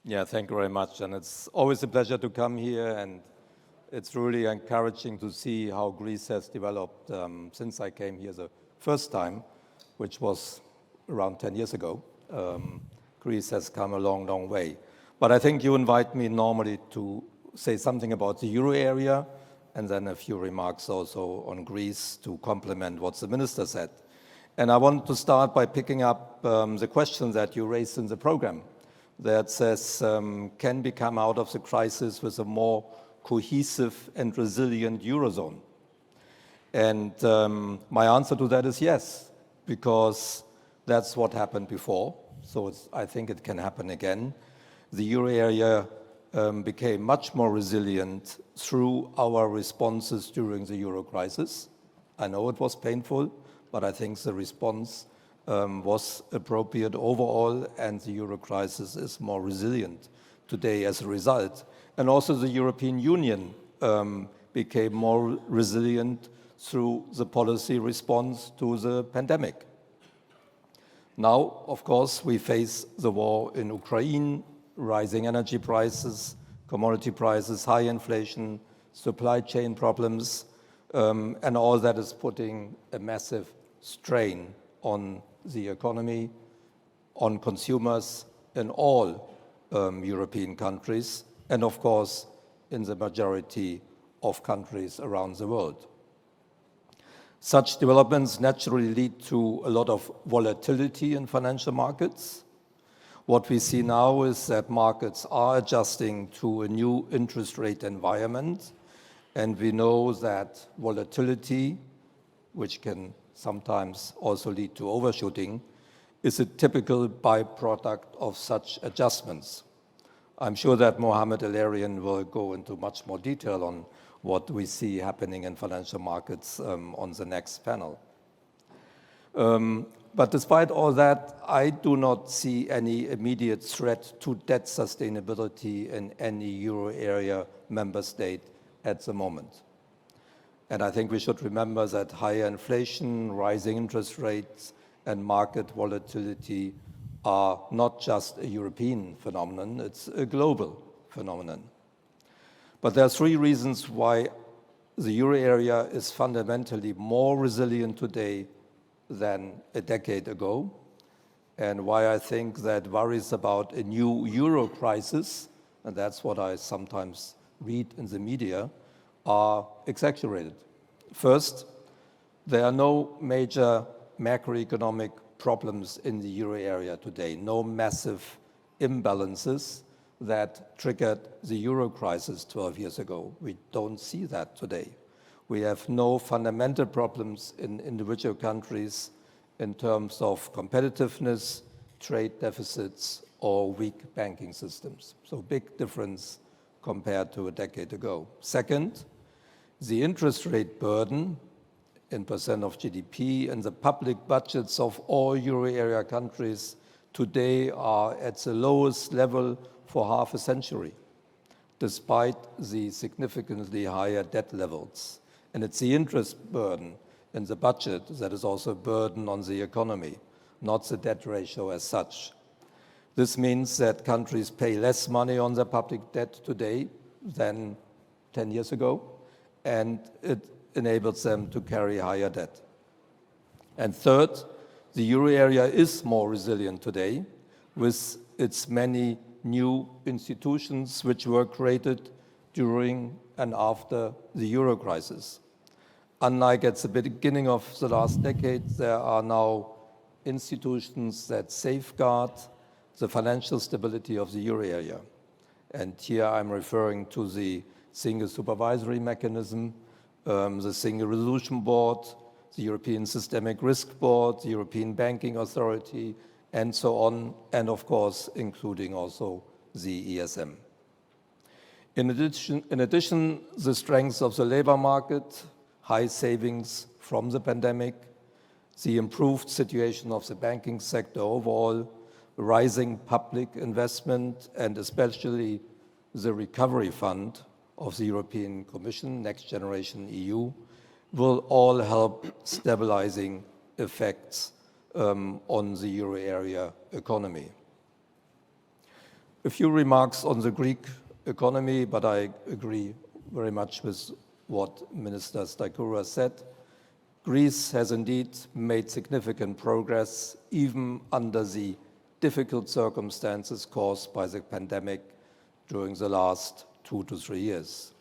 Yeah, thank you very much. And it's always a pleasure to come here, and it's really encouraging to see how Greece has developed since I came here the first time, which was around 10 years ago. Greece has come a long, long way. But I think you invite me normally to say something about the euro area and then a few remarks also on Greece to complement what the minister said. And I want to start by picking up the question that you raised in the program that says, can we come out of the crisis with a more cohesive and resilient Eurozone? And my answer to that is yes, because that's what happened before. So I think it can happen again. The euro area became much more resilient through our responses during the euro crisis. I know it was painful, but I think the response was appropriate overall, and the euro crisis is more resilient today as a result. And also the European Union became more resilient through the policy response to the pandemic. Now, of course, we face the war in Ukraine, rising energy prices, commodity prices, high inflation, supply chain problems, and all that is putting a massive strain on the economy, on consumers in all European countries, and of course, in the majority of countries around the world. Such developments naturally lead to a lot of volatility in financial markets. What we see now is that markets are adjusting to a new interest rate environment, and we know that volatility, which can sometimes also lead to overshooting, is a typical byproduct of such adjustments. I'm sure that Mohamed El-Erian will go into much more detail on what we see happening in financial markets on the next panel. But despite all that, I do not see any immediate threat to debt sustainability in any euro area member state at the moment. And I think we should remember that higher inflation, rising interest rates, and market volatility are not just a European phenomenon, it's a global phenomenon. But there are three reasons why the euro area is fundamentally more resilient today than a decade ago, and why I think that worries about a new euro crisis, and that's what I sometimes read in the media, are exaggerated. First, there are no major macroeconomic problems in the euro area today, no massive imbalances that triggered the euro crisis 12 years ago. We don't see that today. We have no fundamental problems in individual countries in terms of competitiveness, trade deficits, or weak banking systems. So big difference compared to a decade ago. Second, the interest rate burden in percent of GDP and the public budgets of all euro area countries today are at the lowest level for half a century, despite the significantly higher debt levels. And it's the interest burden in the budget that is also a burden on the economy, not the debt ratio as such. This means that countries pay less money on their public debt today than 10 years ago, and it enables them to carry higher debt. And third, the euro area is more resilient today with its many new institutions which were created during and after the euro crisis. Unlike at the beginning of the last decade, there are now institutions that safeguard the financial stability of the euro area. And here I'm referring to the Single Supervisory Mechanism, the Single Resolution Board, the European Systemic Risk Board, the European Banking Authority, and so on, and of course, including also the ESM. In addition, the strength of the labor market, high savings from the pandemic, the improved situation of the banking sector overall, rising public investment, and especially the recovery fund of the European Commission, Next Generation EU, will all help stabilizing effects on the euro area economy. A few remarks on the Greek economy, but I agree very much with what Minister Staikouras said. Greece has indeed made significant progress, even under the difficult circumstances caused by the pandemic during the last 2 to 3 years.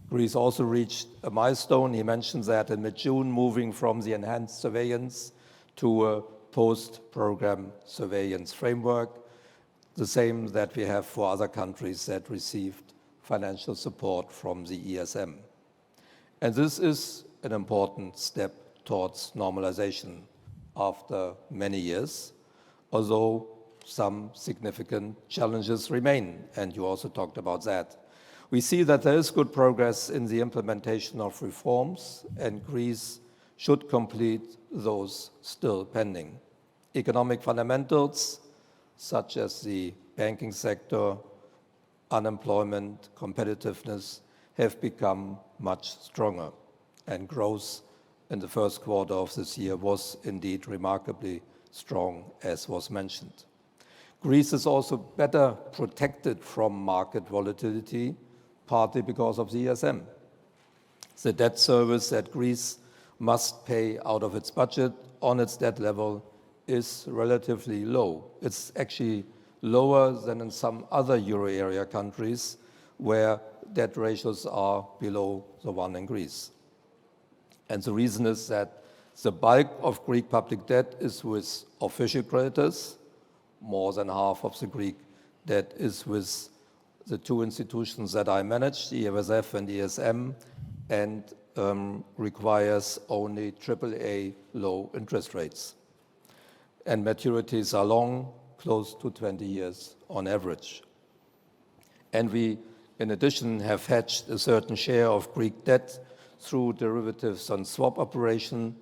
Greece also reached a milestone, he mentioned that in mid-June, moving from the enhanced surveillance to a post-program surveillance framework, the same that we have for other countries that received financial support from the ESM. And this is an important step towards normalization after many years, although some significant challenges remain, and you also talked about that. We see that there is good progress in the implementation of reforms, and Greece should complete those still pending. Economic fundamentals, such as the banking sector, unemployment, competitiveness, have become much stronger, and growth in the first quarter of this year was indeed remarkably strong, as was mentioned. Greece is also better protected from market volatility, partly because of the ESM. The debt service that Greece must pay out of its budget on its debt level is relatively low. It's actually lower than in some other euro area countries where debt ratios are below the one in Greece. And the reason is that the bulk of Greek public debt is with official creditors. More than half of the Greek debt is with the two institutions that I manage, the EFSF and ESM, and requires only AAA low interest rates. And maturities are long, close to 20 years on average. And we, in addition, have hedged a certain share of Greek debt through derivatives and swap operation,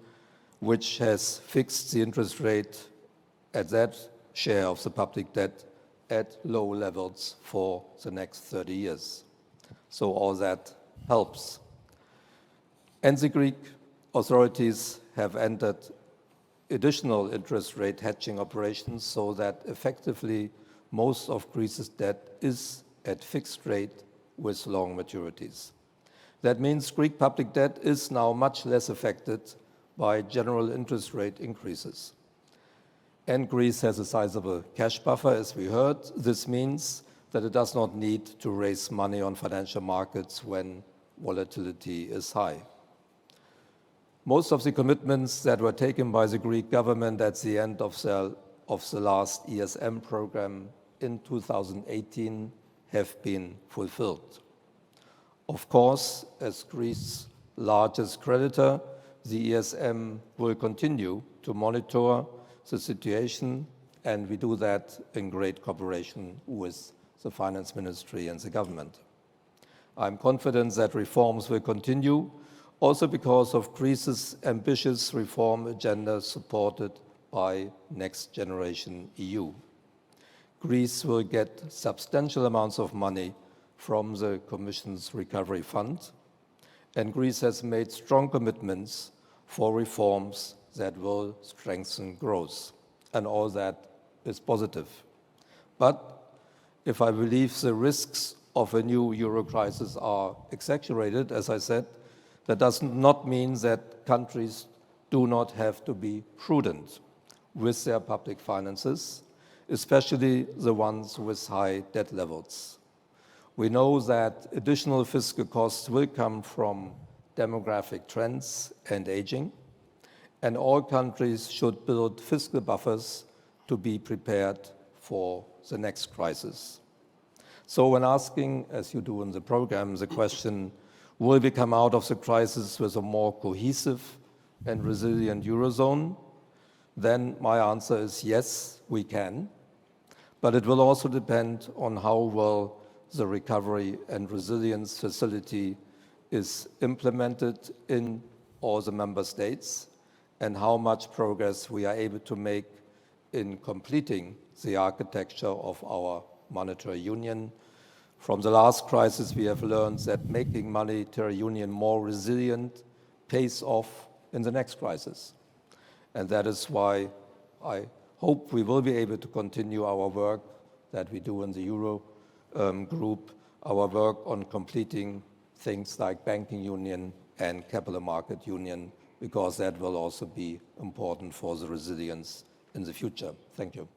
which has fixed the interest rate at that share of the public debt at low levels for the next 30 years. So all that helps. And the Greek authorities have entered additional interest rate hedging operations so that effectively most of Greece's debt is at fixed rate with long maturities. That means Greek public debt is now much less affected by general interest rate increases. And Greece has a sizable cash buffer, as we heard. This means that it does not need to raise money on financial markets when volatility is high. Most of the commitments that were taken by the Greek government at the end of the last ESM program in 2018 have been fulfilled. Of course, as Greece's largest creditor, the ESM will continue to monitor the situation, and we do that in great cooperation with the Finance Ministry and the government. I'm confident that reforms will continue, also because of Greece's ambitious reform agenda supported by Next Generation EU. Greece will get substantial amounts of money from the Commission's Recovery Fund, and Greece has made strong commitments for reforms that will strengthen growth, and all that is positive. But if I believe the risks of a new euro crisis are exaggerated, as I said, that does not mean that countries do not have to be prudent with their public finances, especially the ones with high debt levels. We know that additional fiscal costs will come from demographic trends and aging, and all countries should build fiscal buffers to be prepared for the next crisis. So when asking, as you do in the program, the question, will we come out of the crisis with a more cohesive and resilient Eurozone? Then my answer is yes, we can. But it will also depend on how well the Recovery and Resilience Facility is implemented in all the member states and how much progress we are able to make in completing the architecture of our monetary union. From the last crisis, we have learned that making monetary union more resilient pays off in the next crisis. And that is why I hope we will be able to continue our work that we do in the Euro group, our work on completing things like banking union and capital market union, because that will also be important for the resilience in the future. Thank you.